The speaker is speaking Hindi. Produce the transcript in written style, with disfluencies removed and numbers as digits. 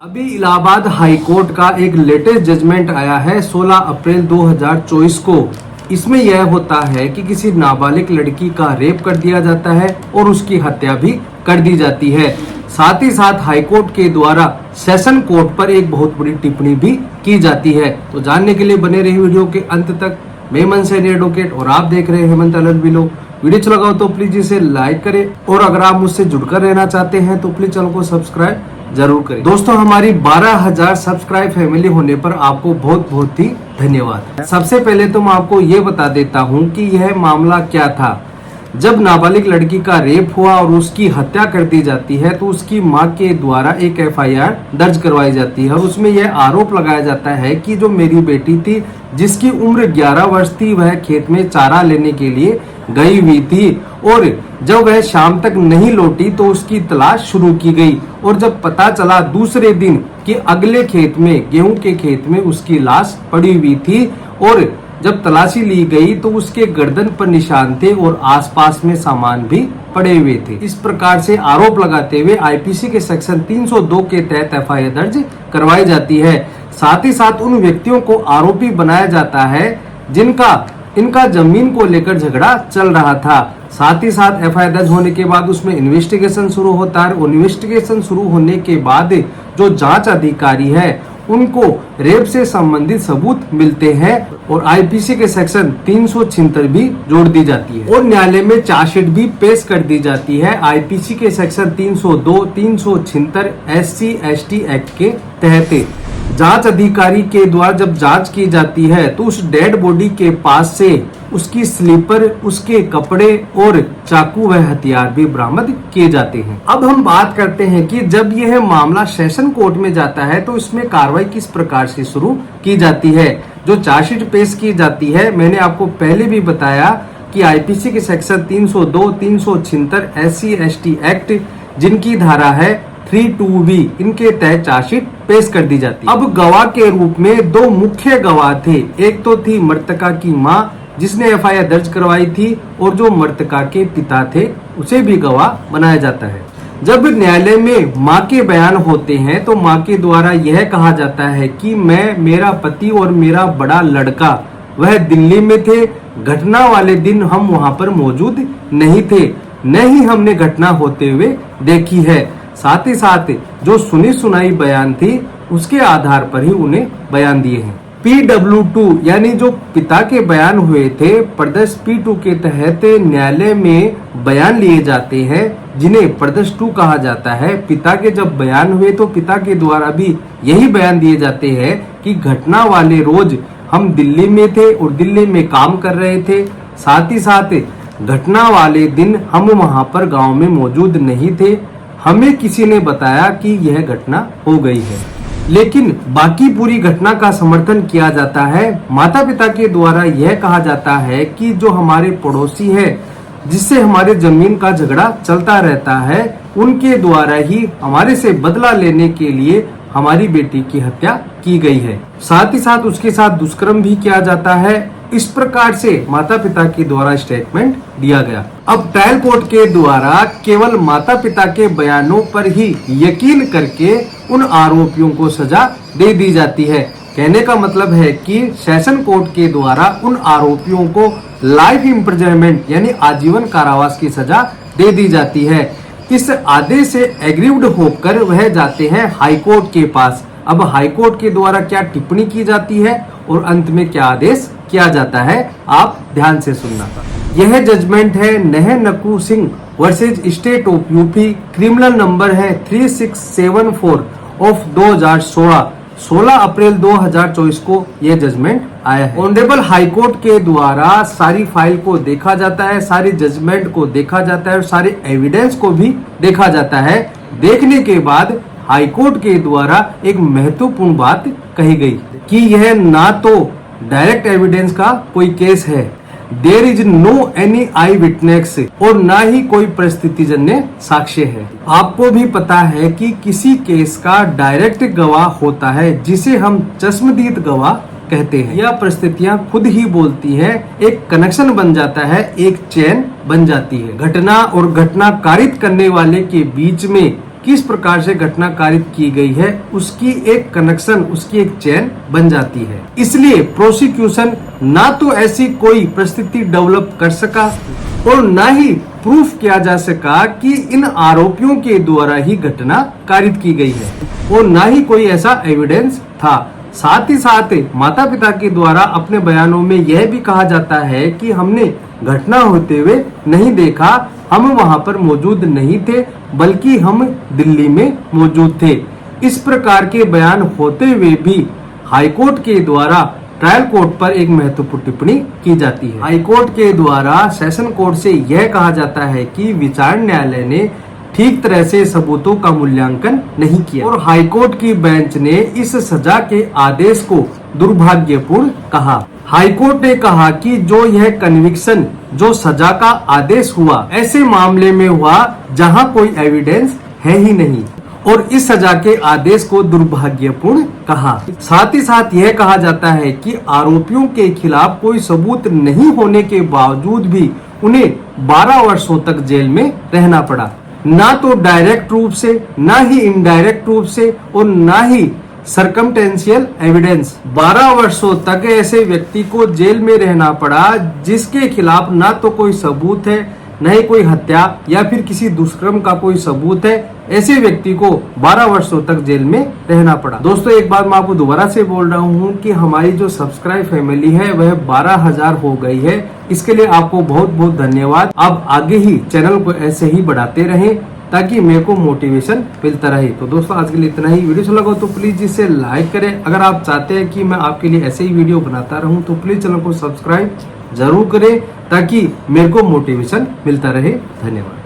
अभी इलाहाबाद हाई कोर्ट का एक लेटेस्ट जजमेंट आया है 16 अप्रैल 2024 को। इसमें यह होता है कि किसी नाबालिग लड़की का रेप कर दिया जाता है और उसकी हत्या भी कर दी जाती है। साथ ही साथ हाई कोर्ट के द्वारा सेशन कोर्ट पर एक बहुत बड़ी टिप्पणी भी की जाती है। तो जानने के लिए बने रहिए वीडियो के अंत तक। मैं मनसेनी एडवोकेट और आप देख रहे हैं हेमंत LLB। वीडियो अच्छा लगा हो तो प्लीज इसे लाइक करें और अगर आप मुझसे जुड़कर रहना चाहते हैं तो प्लीज चैनल को सब्सक्राइब जरूर करें। दोस्तों, हमारी 12,000 सब्सक्राइब फैमिली होने पर आपको बहुत बहुत ही धन्यवाद। सबसे पहले तो मैं आपको ये बता देता हूँ कि यह मामला क्या था। जब नाबालिग लड़की का रेप हुआ और उसकी हत्या कर दी जाती है तो उसकी मां के द्वारा एक FIR दर्ज करवाई जाती है और उसमें यह आरोप लगाया जाता है कि जो मेरी बेटी थी जिसकी उम्र 11 वर्ष थी, वह खेत में चारा लेने के लिए गई हुई थी और जब वह शाम तक नहीं लौटी तो उसकी तलाश शुरू की गई और जब पता चला दूसरे दिन कि अगले खेत में, गेहूं के खेत में उसकी लाश पड़ी हुई थी और जब तलाशी ली गई तो उसके गर्दन पर निशान थे और आसपास में सामान भी पड़े हुए थे। इस प्रकार से आरोप लगाते हुए IPC के सेक्शन 302 के तहत FIR दर्ज करवाई जाती है। साथ ही साथ उन व्यक्तियों को आरोपी बनाया जाता है जिनका इनका जमीन को लेकर झगड़ा चल रहा था। साथ ही साथ FIR दर्ज होने के बाद उसमें इन्वेस्टिगेशन शुरू होता है और इन्वेस्टिगेशन शुरू होने के बाद जो जांच अधिकारी है उनको रेप से संबंधित सबूत मिलते हैं और IPC के सेक्शन 376 भी जोड़ दी जाती है और न्यायालय में चार्जशीट भी पेश कर दी जाती है IPC के सेक्शन 302, 376 SC/ST एक्ट के तहत। जांच अधिकारी के द्वारा जब जांच की जाती है तो उस डेड बॉडी के पास से उसकी स्लीपर, उसके कपड़े और चाकू व हथियार भी बरामद किए जाते हैं। अब हम बात करते हैं कि जब यह मामला सेशन कोर्ट में जाता है तो इसमें कार्रवाई किस प्रकार से शुरू की जाती है। जो चार्जशीट पेश की जाती है, मैंने आपको पहले भी बताया कि IPC के सेक्शन 302, 376 SC/ST एक्ट जिनकी धारा है 32B, इनके तहत चार्जशीट पेश कर दी जाती है। अब गवाह के रूप में दो मुख्य गवाह थे। एक तो थी मृतका की मां जिसने FIR दर्ज करवाई थी और जो मृतका के पिता थे उसे भी गवाह बनाया जाता है। जब न्यायालय में मां के बयान होते हैं तो मां के द्वारा यह कहा जाता है कि मैं, मेरा पति और मेरा बड़ा लड़का वह दिल्ली में थे। घटना वाले दिन हम वहां पर मौजूद नहीं थे, न ही हमने घटना होते हुए देखी है। साथ ही साथ जो सुनी सुनाई बयान थी उसके आधार पर ही उन्हें बयान दिए हैं। PW2 यानी जो पिता के बयान हुए थे, प्रदेश P2 के तहत न्यायालय में बयान लिए जाते हैं जिन्हें प्रदेश 2 कहा जाता है। पिता के जब बयान हुए तो पिता के द्वारा भी यही बयान दिए जाते हैं कि घटना वाले रोज हम दिल्ली में थे और दिल्ली में काम कर रहे थे। साथ ही साथ घटना वाले दिन हम वहां पर गांव में मौजूद नहीं थे। हमें किसी ने बताया कि यह घटना हो गई है, लेकिन बाकी पूरी घटना का समर्थन किया जाता है। माता पिता के द्वारा यह कहा जाता है कि जो हमारे पड़ोसी है जिससे हमारे जमीन का झगड़ा चलता रहता है, उनके द्वारा ही हमारे से बदला लेने के लिए हमारी बेटी की हत्या की गई है। साथ ही साथ उसके साथ दुष्कर्म भी किया जाता है। इस प्रकार से माता पिता के द्वारा स्टेटमेंट दिया गया। अब ट्रायल कोर्ट के द्वारा केवल माता पिता के बयानों पर ही यकीन करके उन आरोपियों को सजा दे दी जाती है। कहने का मतलब है कि सेशन कोर्ट के द्वारा उन आरोपियों को लाइफ इम्प्रिजनमेंट यानी आजीवन कारावास की सजा दे दी जाती है। इस आदेश से एग्रीव्ड होकर वह जाते हैं हाई कोर्ट के पास। अब हाई कोर्ट के द्वारा क्या टिप्पणी की जाती है और अंत में क्या आदेश किया जाता है, आप ध्यान से सुनना। यह जजमेंट है नह नकू Singh versus state of UP। Criminal number है 3674 ऑफ 2016। 16 अप्रैल 2024 को यह जजमेंट आया है। ऑनरेबल हाई कोर्ट के द्वारा सारी फाइल को देखा जाता है, सारी जजमेंट को देखा जाता है और सारे एविडेंस को भी देखा जाता है। देखने के बाद हाई कोर्ट के द्वारा एक महत्वपूर्ण बात कही गई कि यह ना तो डायरेक्ट एविडेंस का कोई केस है, there is no any eye witness, और ना ही कोई परिस्थितिजन्य साक्ष्य है। आपको भी पता है कि किसी केस का डायरेक्ट गवाह होता है जिसे हम चश्मदीद गवाह कहते हैं। यह परिस्थितियां खुद ही बोलती हैं, एक कनेक्शन बन जाता है, एक चेन बन जाती है। घटना और घटना कारित करने वाले के बीच में किस प्रकार से घटना कारित की गई है उसकी एक कनेक्शन, उसकी एक चेन बन जाती है। इसलिए प्रोसिक्यूशन ना तो ऐसी कोई परिस्थिति डेवलप कर सका और ना ही प्रूफ किया जा सका कि इन आरोपियों के द्वारा ही घटना कारित की गई है और ना ही कोई ऐसा एविडेंस था। साथ ही साथ माता पिता के द्वारा अपने बयानों में यह भी कहा जाता है कि हमने घटना होते हुए नहीं देखा, हम वहां पर मौजूद नहीं थे, बल्कि हम दिल्ली में मौजूद थे। इस प्रकार के बयान होते हुए भी हाईकोर्ट के द्वारा ट्रायल कोर्ट पर एक महत्वपूर्ण टिप्पणी की जाती है। हाईकोर्ट के द्वारा सेशन कोर्ट से यह कहा जाता है कि विचारण न्यायालय ने ठीक तरह से सबूतों का मूल्यांकन नहीं किया और हाईकोर्ट की बेंच ने इस सजा के आदेश को दुर्भाग्यपूर्ण कहा। हाईकोर्ट ने कहा कि जो यह कन्विक्शन, जो सजा का आदेश हुआ, ऐसे मामले में हुआ जहां कोई एविडेंस है ही नहीं और इस सजा के आदेश को दुर्भाग्यपूर्ण कहा। साथ ही साथ यह कहा जाता है कि आरोपियों के खिलाफ कोई सबूत नहीं होने के बावजूद भी उन्हें 12 वर्षों तक जेल में रहना पड़ा। ना तो डायरेक्ट रूप से, ना ही इनडायरेक्ट रूप से और ना ही सर्कमटेंशियल एविडेंस। 12 वर्षों तक ऐसे व्यक्ति को जेल में रहना पड़ा जिसके खिलाफ ना तो कोई सबूत है, न ही कोई हत्या या फिर किसी दुष्कर्म का कोई सबूत है। ऐसे व्यक्ति को 12 वर्षों तक जेल में रहना पड़ा। दोस्तों, एक बात मैं आपको दोबारा से बोल रहा हूँ कि हमारी जो सब्सक्राइब फैमिली है वह 12,000 हो गई है। इसके लिए आपको बहुत बहुत धन्यवाद। आप आगे ही चैनल को ऐसे ही बढ़ाते रहें ताकि मेरे को मोटिवेशन मिलता रहे। तो दोस्तों, आज के लिए इतना ही। वीडियो अच्छा लगा तो प्लीज इसे लाइक करें। अगर आप चाहते हैं कि मैं आपके लिए ऐसे ही वीडियो बनाता रहूं तो प्लीज चैनल को सब्सक्राइब जरूर करें ताकि मेरे को मोटिवेशन मिलता रहे। धन्यवाद।